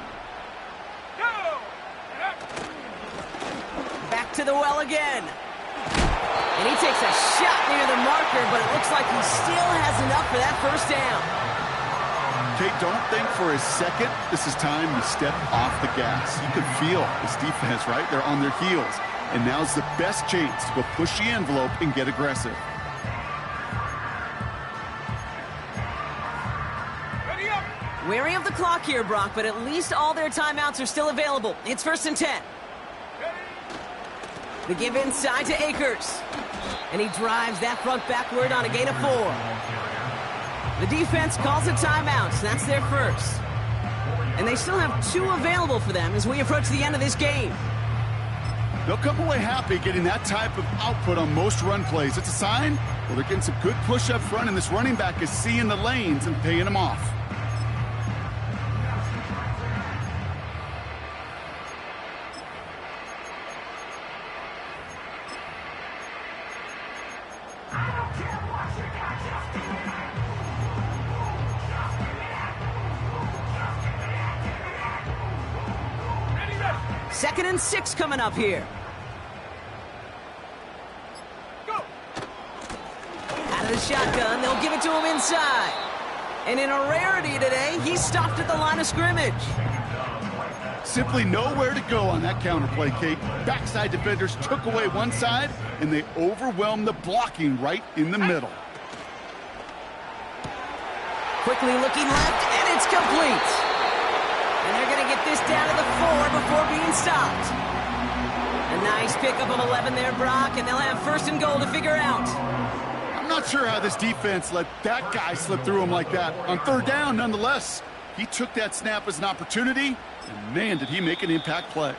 Back to the well again. And he takes a shot near the marker, but it looks like he still has enough for that 1st down. Kate, don't think for a second this is time you step off the gas. You can feel this defense, right? They're on their heels. And now's the best chance to go push the envelope and get aggressive. Wary of the clock here, Brock, but at least all their timeouts are still available. It's 1st and 10. The give inside to Akers. And he drives that front backward on a gain of 4. The defense calls a timeout. That's their 1st. And they still have 2 available for them as we approach the end of this game. They'll come away happy getting that type of output on most run plays. It's a sign, well, they're getting some good push up front, and this running back is seeing the lanes and paying them off. Second and 6 coming up here. Go. Out of the shotgun, they'll give it to him inside. And in a rarity today, he's stopped at the line of scrimmage. Simply nowhere to go on that counter play, Kate. Backside defenders took away one side, and they overwhelmed the blocking right in the middle. Quickly looking left, and it's complete. And they're going to get this down to the 4 before being stopped. A nice pickup of 11 there, Brock, and they'll have 1st and goal to figure out. I'm not sure how this defense let that guy slip through him like that. On 3rd down, nonetheless, he took that snap as an opportunity, and man, did he make an impact play.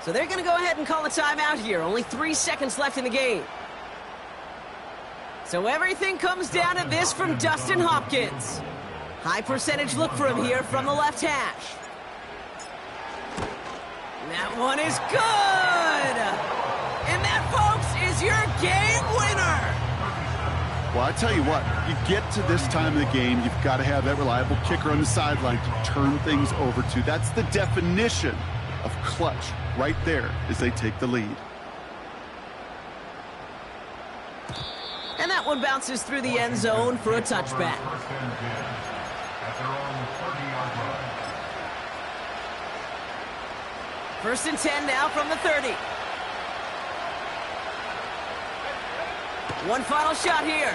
So they're going to go ahead and call a timeout here. Only 3 seconds left in the game. So everything comes down to this from Dustin Hopkins. High percentage look for him here from the left hash. That one is good! And that, folks, is your game winner! Well, I tell you what, you get to this time of the game, you've got to have that reliable kicker on the sideline to turn things over to. That's the definition of clutch right there as they take the lead. And that one bounces through the end zone for a touchback. At their own 30-yard line. 1st and 10 now from the 30. One final shot here.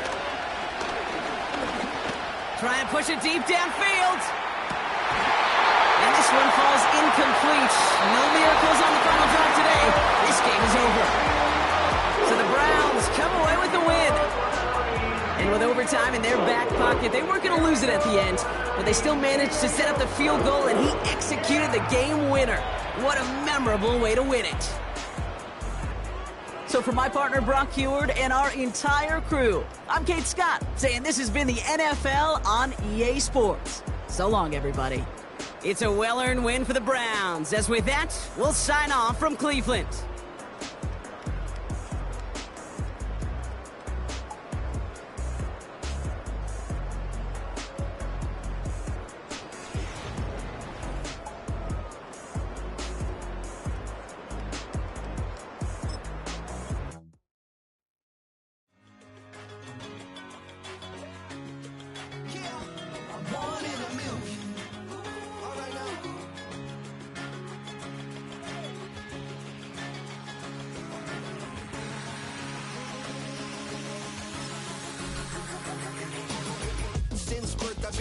Trying to push it deep downfield. And this one falls incomplete. No miracles on the final drive today. This game is over. So the Browns come away with the win. And with overtime in their back pocket, they weren't going to lose it at the end, but they still managed to set up the field goal, and he executed the game winner. What a memorable way to win it. So for my partner, Brock Heward, and our entire crew, I'm Kate Scott, saying this has been the NFL on EA Sports. So long, everybody. It's a well-earned win for the Browns, as with that, we'll sign off from Cleveland.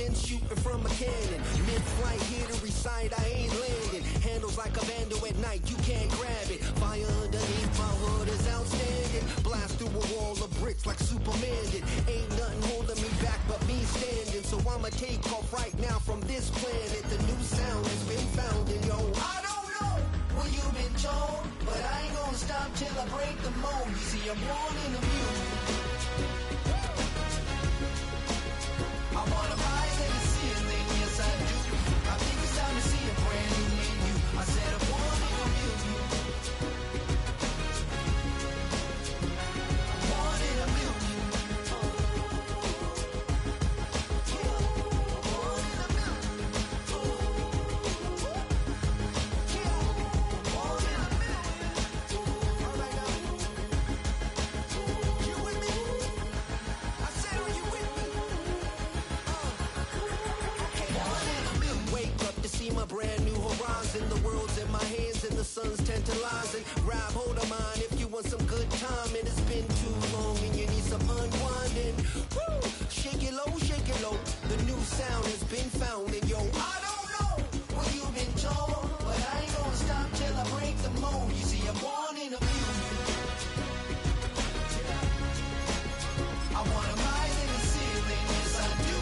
man shooting from a cannon. Mid-flight here to recite, I ain't landing. Handles like a vandal at night, you can't grab it. Fire underneath my hood is outstanding. Blast through a wall of bricks like Superman did. Ain't nothing holding me back but me standing. So I'ma take off right now from this planet. The new sound has been found and yo, I don't know what you've been told, but I ain't gonna stop till I break the mold. You see, I'm born in the music. I wanna rise in the ceiling, yes I do. I think it's time to see a brand new menu. I said I'm born in the music. I'm born in the music. My brand new horizon, the world's in my hands and the sun's tantalizing. Grab hold of mine if you want some good time, and it's been too long and you need some unwinding. Woo! Shake it low, shake it low. The new sound has been found, and yo, I don't know what you've been told, but I ain't gonna stop till I break the mold. You see, I'm born in a music. I wanna rise in the ceiling, yes I do.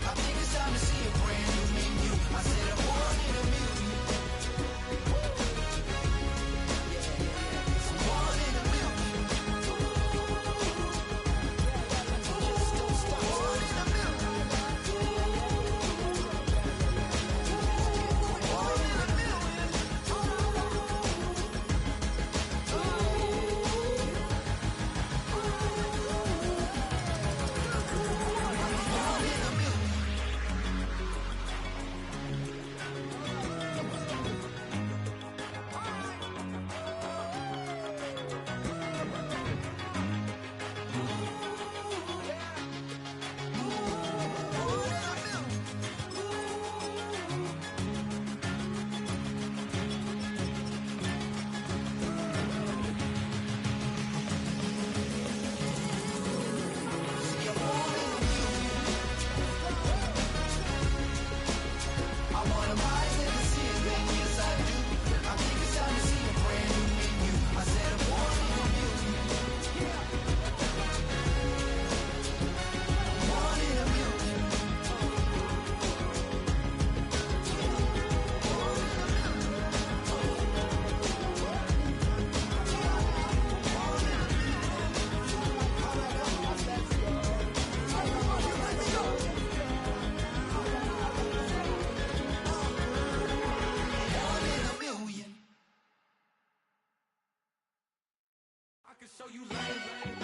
I think it's time to see a brand new menu. I said I'm born in a music. Born in a music. Just don't stop. Born in a music. Born in a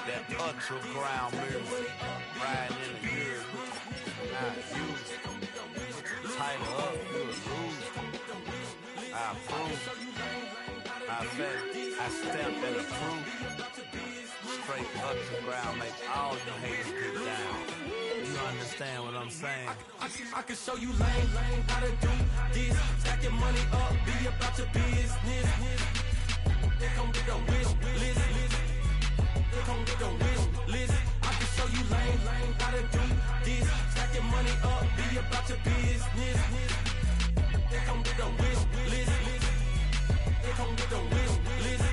That underground music, riding in the years, not used. Title up, you a loser. I approve. I bet I step and approve. Straight underground, make all you haters get down. You understand what I'm saying? I can show you lame, how to do this. Stack your money up, be about your business. They come with a wish list. They come with a wish list. I can show you lame, how to do this. Stack your money up, be about your business. They come with a wish list. They come with a wish list.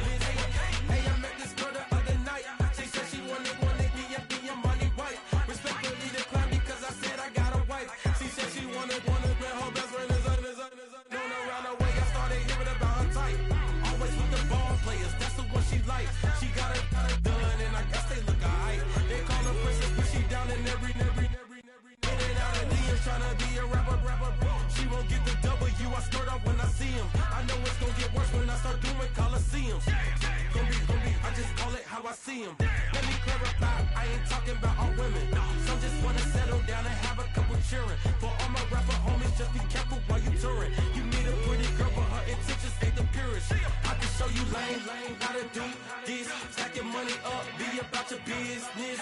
Hey, I met this girl the other night. She said she wanted me and be a money wife. Respectfully declined because I said I got a wife. She said she wanted where her best friend is known around the way. I started hearing about her type. Always with the ball players, that's the one she likes. She got it done, and I guess they look alright. They call her princess, but she down in every. In and out of DMs, tryna be a rapper. She won't get the W, I skirt off when I see him. I know it's gonna get worse when I start doing Coliseums. Gonna be, I just call it how I see him. Let me clarify, I ain't talking about all women. Some just wanna settle down and have a couple cheering. For all my rapper homies, just be careful while you touring. You need a pretty girl, but her intentions ain't the purest. I can show you lame, how to do this. Stack your money up, be about your business.